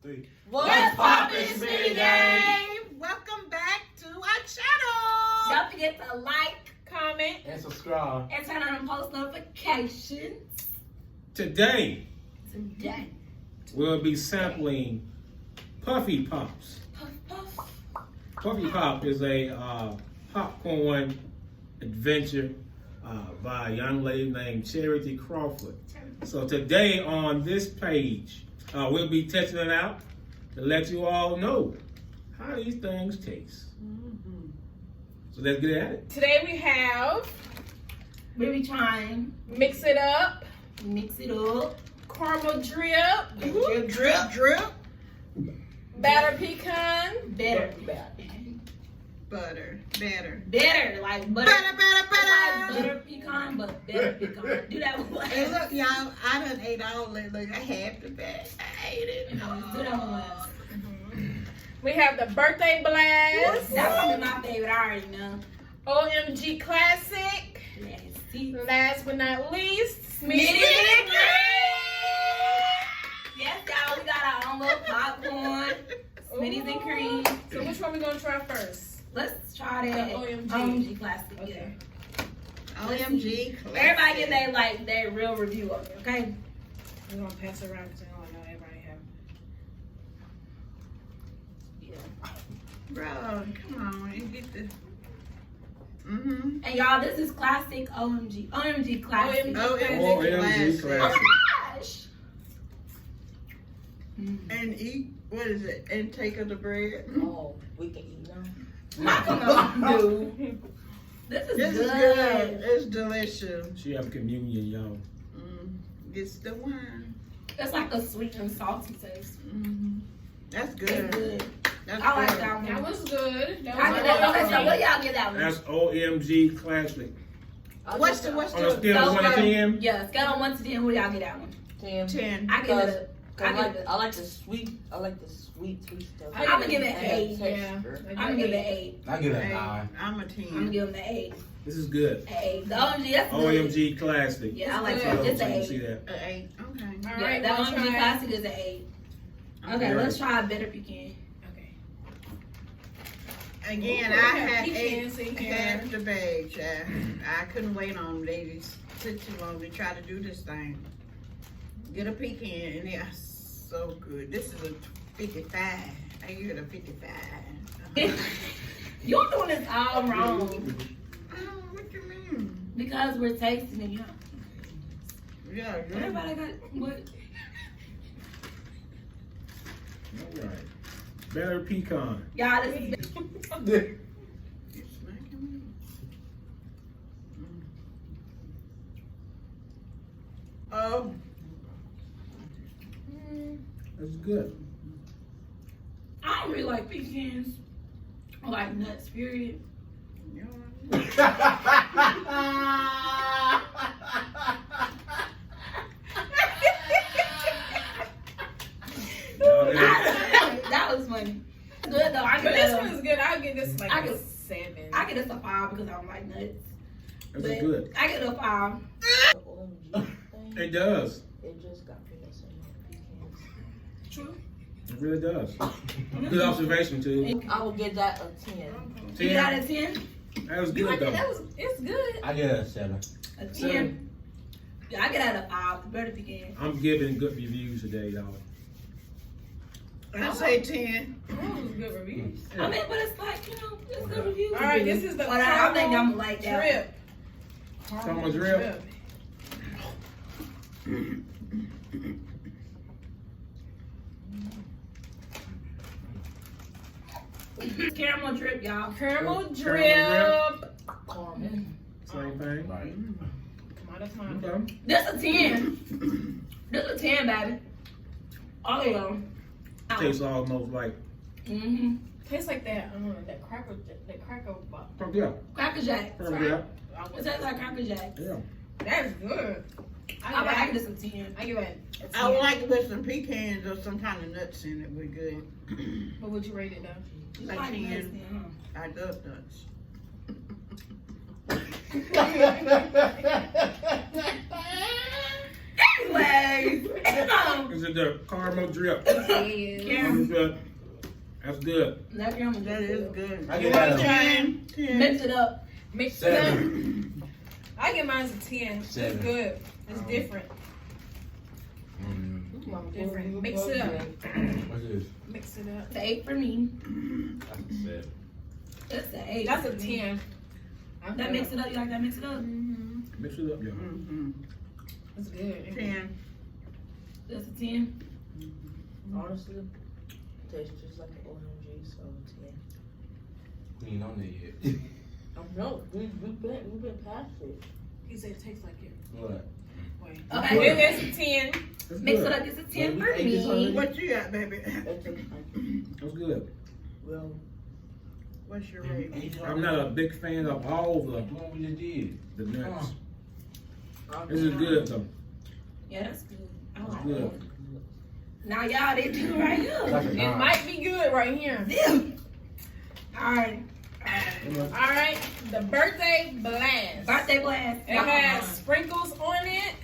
3. What's poppin', Smitty Gang? Welcome back to our channel. Don't forget to like, comment, And subscribe. and turn on post notifications. Today, Today. we'll be sampling Puffy Pops. Puff, puff. Puffy Pop is a popcorn adventure by a young lady named Charity Crawford. So today on this page, we'll be testing it out to let you all know how these things taste. So let's get at it. Today We be trying. mix it up, Mix it up. caramel drip, Drip. batter pecan, Better. Butter. Better. Like butter. Butter. Like butter pecan, but better pecan. Do that one. Hey, look, y'all, I done ate all that. Look, I had the bag. I ate it. Do that one last. we have the birthday blast, That's gonna be my favorite. I already know. OMG classic, Let's see. last but not least, Smitty Smitty. Yes, y'all, we got our own little popcorn. Smitty's and cream. So which one we gonna try first? Let's try that. The OMG. OMG classic. Okay. OMG. Everybody get their real review of it, okay? We're gonna pass it around because I don't know everybody have. Bro, come on. You get the... Mm-hmm. And y'all, this is classic OMG. OMG classic. OMG. OMG Oh classic. my gosh. And eat, what is it? And take of the bread. Oh, we can eat them. Come on, dude. This is This good. is good. It's delicious. She have communion, y'all. Gets the wine. It's like a sweet and salty taste. That's It's good. good. That's I like good. that one. That was good. That I was get that. Okay, good. so what y'all get that one? That's OMG classic. What's the On a scale of 1 to 10, Yeah, scale on 1 to 10. What y'all get that one? 10. I give it. I like the sweet stuff. I I'ma give it an 8. Yeah. I'm gonna give it an 8. I give it a Hey, 9. I'm a I'm 10. gonna give it an 8. this is good. 8. The OMG, that's good. OMG classic. Yeah, I like It's that. good. It's So an you 8. see that. An 8. Okay. All Yeah, right, that we'll OMG try. classic is an 8. Okay, let's try better pecan. Okay. Again, Ooh, I okay. had Pecans in ate here. half the bag, child. I couldn't wait on them ladies. Took too long to try to do this thing. Get a pecan, and they're so good. This is a 55. I give it a 55. You're doing this all wrong. Oh, what you mean? Because we're tasting it, you know. Yeah, good. Everybody got what? All right. Better pecan. Y'all, this is It's smacking me. Oh, That's good. I don't really like pecans. I like nuts, period. you know Y'all did it. That was funny. Good though. But this one is good. I'll give this like I a could- 7. I get this a 5 because I don't like nuts. This But is good. I get it a 5. The OMG thing, It does. it just got peanuts in it. Pecans. True. It really does. Good observation, too. I would give that a 10. You got a 10? That was You good, like that? though. It's good. I give it a 7. A 10. 7. Yeah, I get that a 5. Better pecan. I'm giving good reviews today, y'all. I say 10. That was good reviews. I mean, but it's like, you know, it's good reviews. All right, this is the But I think I'm gonna like that. drip. Caramel drip. Caramel drip, y'all. Caramel Caramel drip. Caramel. Same thing. Right. Come on, Okay. This a 10. This a 10, baby. All of them. Tastes almost like, Mm-hmm. Tastes like that cracker box. yeah. Cracker Jack. Yeah. It tastes like Cracker Jack. Yeah. That's good. I give this a 10. I give it a 10. I would like to put some pecans or some kind of nuts in it. Would be good. What would you rate it though? Like Like 10. nuts, yeah. I love nuts. anyways. Is it the caramel drip? Caramel. That's good. That caramel That is good. I get that a 10. Mix it up. Mix it up. 7. I get mine a 10. 7. It's good. It's different. Different. Mix it up. What's this? Mix it up. It's an 8 for me. That's a 7. That's an 8. That's a for me. 10. I'm That good. mix it up. You like that? Mix it up. Mm-hmm. Mix it up, y'all. Mm-hmm. It's good. 10. That's a 10. Honestly, it tastes just like an OMG, so 10. We ain't on there yet. No, we've been past it. He said it tastes like it. What? Wait. Okay. It is a 10. That's Mix good. it up. It's a 10 Yeah, for we ate this me. already. What you got, baby? That tastes like it. That's good. Well, What's your rate? I'm not a big fan of all the one we just did. the nuts. Uh. This is good though. Yeah, that's good. I That's like good. it. Now y'all, they do right here. That's a It 9. might be good right here. Alright. Alright, the birthday blast. Birthday blast. It has sprinkles on it.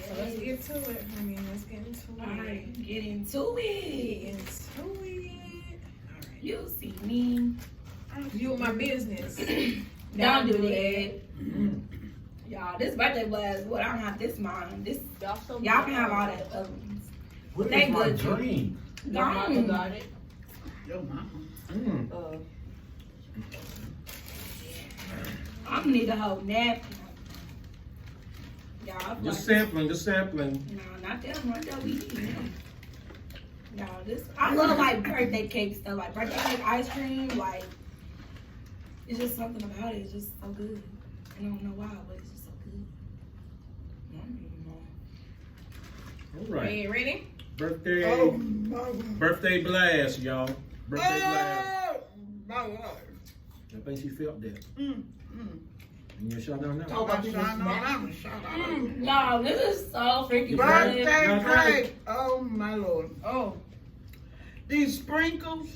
So let's get to it, honey. Let's get into it. Alright, get into Get it. into it. Alright. You see me. You and my business. Don't do that. Y'all, this birthday blast, what I don't have this mine. This Y'all so y'all can have all that other ones. What They is my good, too. dream? Your mama Gone. got it. Yo, mama. I'm gonna need a whole napkin. Y'all, I'm Just like, sampling, just sampling. no, not that one. That we eat. Y'all, this I love like birthday cake stuff, like birthday cake ice cream. Like it's just something about it. It's just so good. I don't know why, but it's just so good. All right. Hey, ready? Birthday, Oh, my birthday blast, y'all. Birthday blast. Oh, my Lord. I think she felt that. Mm. And you shut down now. Oh, I'm shouting all out. Shout out. Y'all, this is so freaking good. Birthday No, cake. Oh, my Lord. Oh. These sprinkles.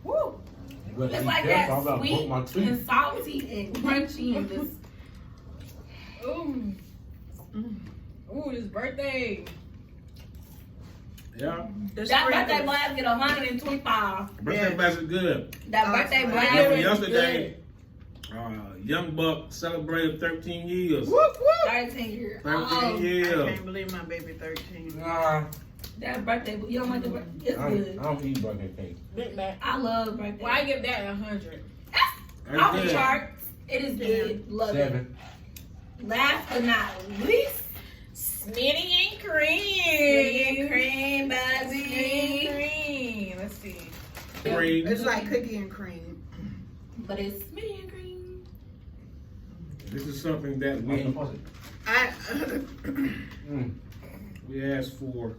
Woo. You better It's be like careful, that I'm about to broke my sweet tooth. and salty and crunchy and just. Ooh. Ooh, this birthday. Yeah. The That birthday sprinkles. blast get 125. Birthday Yeah. blast is good. That Oh, birthday yeah. blast Remember is yesterday, Young Buck celebrated 13 years. Whoop, whoop. 13 years. 13 Oh, I years. can't believe my baby 13. Nah, that birthday, you don't like the birthday? It's I good. don't eat birthday cake. Big Mac. I love birthday. Well, I give that 100. That's Off the good. charts. It is good. Love 7. it. Last but not least, Smitty and Smitty cream. and cream, Smitty baby. and cream. Let's see. Cream. It's like cookie and cream. But it's Smitty and cream. This is something that I, we asked for.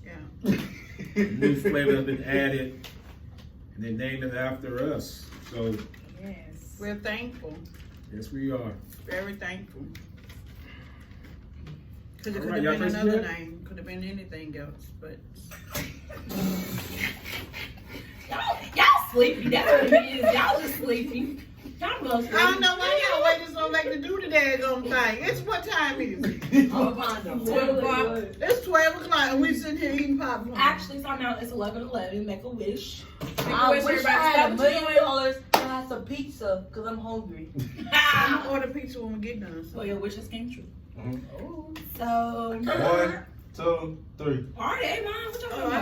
yeah. New flavor has been added, and they named it after us. So Yes. We're thankful. yes, we are. Very thankful. Because it All could right, have y'all been taste another good? name. Could have been anything else. But Y'all sleepy. That's what it is. Y'all just sleepy. Y'all go sleepy. I don't know why y'all waiting so late to do the daggone thing. It's what time is it? It's 12 o'clock and we sitting here eating popcorn. Actually, so now it's 11:11. Make a wish. I wish wish I everybody had $1 stopped million and I had some pizza because I'm hungry. I'm gonna order pizza when we get done. So your wishes came true. Ooh. So, 1, 2, 3. all right, hey, Mom, what y'all Oh, I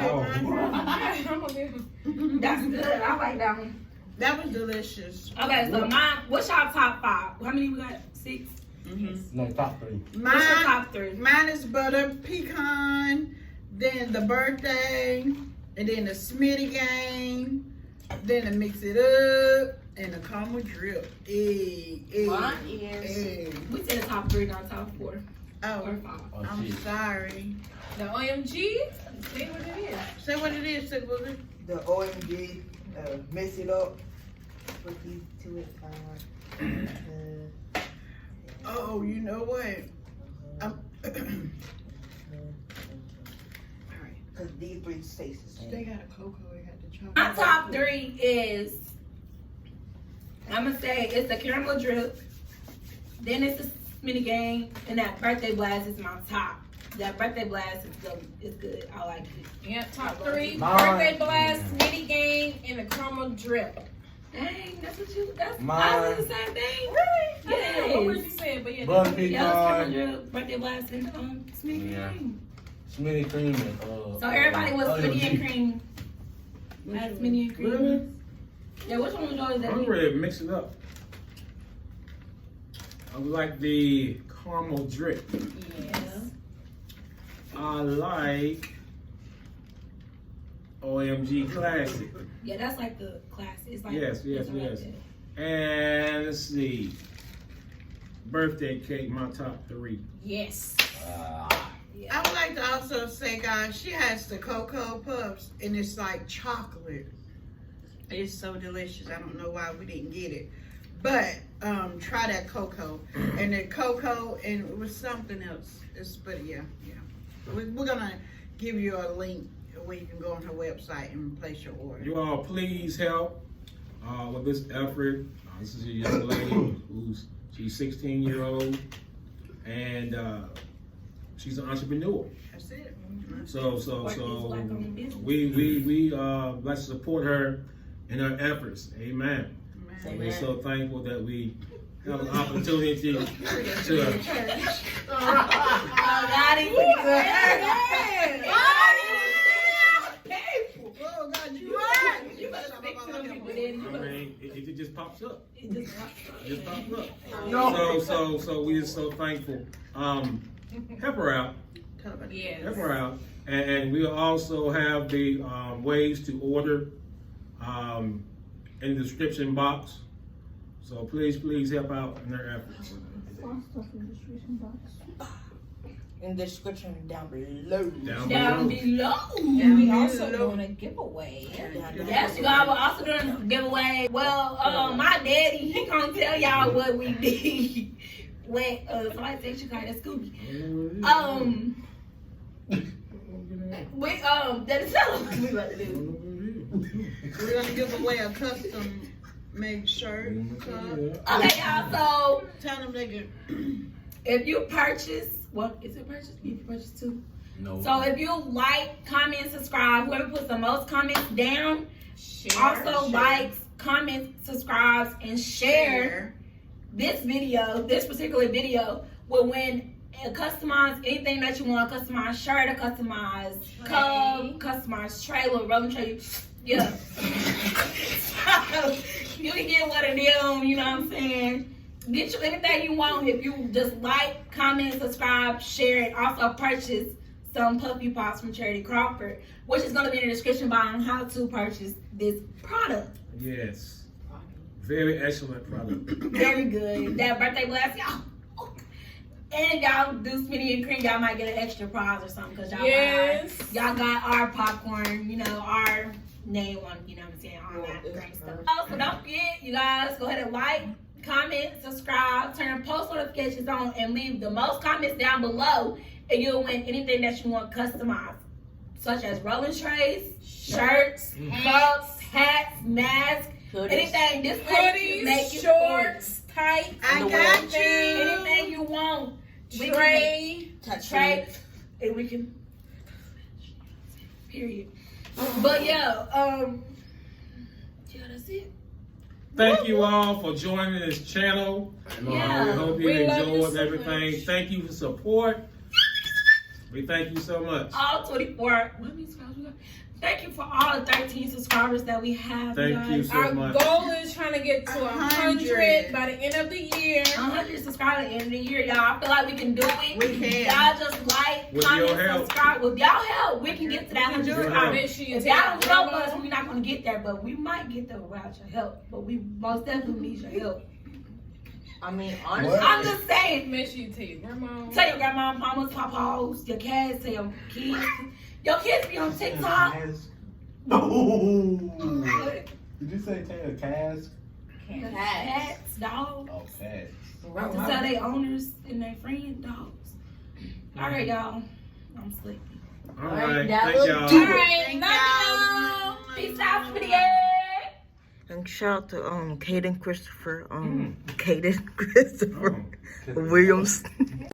talking about? ain't Oh, That's good. I like that one. That was delicious. Okay, so mine, what's y'all top 5? How many we got? 6? Mm-hmm. No, top 3. What's your Mine, top 3? mine is butter pecan, then the birthday, and then the Smitty game, then to mix it up, and the caramel drip. Hey, hey, Mine is hey. We said top 3, not top 4 or Oh, 5. oh, I'm shit. sorry. The OMG. See what it is. Say what it is, say what it is. The OMG, mix it up, put these to it. Oh, you know what? I'm, Because these three taste the same. they got a cocoa, they got the chocolate. My top 3 is, I'm going to say it's the caramel drip, then it's the Mini Gang, and that Birthday Blast is my top. That Birthday Blast is good. I like it. Yep, top 3. Mine. Birthday Blast, Mini Gang, and the Caramel Drip. Dang, that's what you. That's Mine. I was the same thing. Really? I don't know what word Yes. you said, but yeah. Butter that's- pecan. Yeah, it's Caramel Drip, Birthday Blast, and Mini Yeah. Gang. Smitty cream and So everybody was OMG. Smitty and Cream. That's Smitty and Cream. Really? Yeah, which one was yours? That I'm ready to mix it up. I like the caramel drip. Yeah. I like OMG Classic. Yeah, that's like the classic. It's like Yes, yes, it's like yes. that. And let's see. Birthday cake, my top 3. Yes. I would like to also say, guys, she has the Cocoa Puffs, and it's like chocolate. It's so delicious. I don't know why we didn't get it. But try that cocoa. And the cocoa, and it was something else. But yeah. We're going to give you a link where you can go on her website and place your order. You all please help with this effort. This is a young lady she's 16-year-old, and she's an entrepreneur. That's it. So Black-owned business. we let's support her in her efforts. Amen. Man. We're so thankful that we have an opportunity to Oh, God, you right. You better speak to them people then. I mean, it just pops up. It just pops up. It just pops up. So we are so thankful. Help her out. Yes. Help her out. And we'll also have the ways to order in the description box. So please help out in their efforts. In the description down below. Down below. And we also doing a giveaway. Yes, you guys, we're also doing a giveaway. Well, my daddy, he gonna tell y'all what we did. When somebody said you got that Scooby. Daddy, tell us what we about to do. We're going to give away a custom made shirt. Okay, y'all, so Tell them they can. if you purchase, what is it purchase? If you purchase too. No. So if you like, comment, subscribe, whoever puts the most comments down, also likes, comments, subscribes, and share this video, this particular video, will win a customized anything that you want, a customized shirt, a customized cup, customized trailer, rolling tray. Yeah. So, you can get one of them, you know what I'm saying? Get you anything you want if you just like, comment, subscribe, share, and also purchase some Puffy Pops from Charity Crawford, which is going to be in the description box on how to purchase this product. Yes. Very excellent product. Very good. That birthday blast, y'all. And y'all do Smitty and Cream, y'all might get an extra prize or something because y'all got our popcorn, you know, our name on, you know what I'm saying, all that great stuff. Also, don't forget, you guys, go ahead and like, comment, subscribe, turn post notifications on, and leave the most comments down below, and you'll win anything that you want customized, such as rolling trays, shirts, cups, hats, masks, anything. This Hoodies, make it shorts, tights, I got you. anything you want. tray. Tray, and we can. Period. But yeah, that's it. Thank you all for joining this channel. Yeah. We hope you We love you enjoyed so everything. much. Thank you for support. We thank you so much. All 24. What many subscribers we got? Thank you for all the 13 subscribers that we have. Thank guys. you so Our much. goal is trying to get to 100 by the end of the year. 100 subscribers at the end of the year, y'all. I feel like we can do it. We can. Y'all just like, With comment, your help. subscribe. With y'all help, we can get to that 100 With your subscribers. Make sure you If tell y'all don't help grandma. us, we're not going to get there, but we might get there without your help. But we most definitely need your help. I mean, honestly, I'm just saying. Make sure you tell your grandma. Tell your grandma, mamas, papas, your cats, tell your kids. Your kids be on TikTok. No. Did you say tail cask? Cats, dogs. Oh, cats. To tell their owners and their friends, dogs. All right, y'all. I'm slick. All right. that Thank was y'all. All right, Thank love y'all. y'all. Peace out, video. And shout out to Caden Christopher Williams.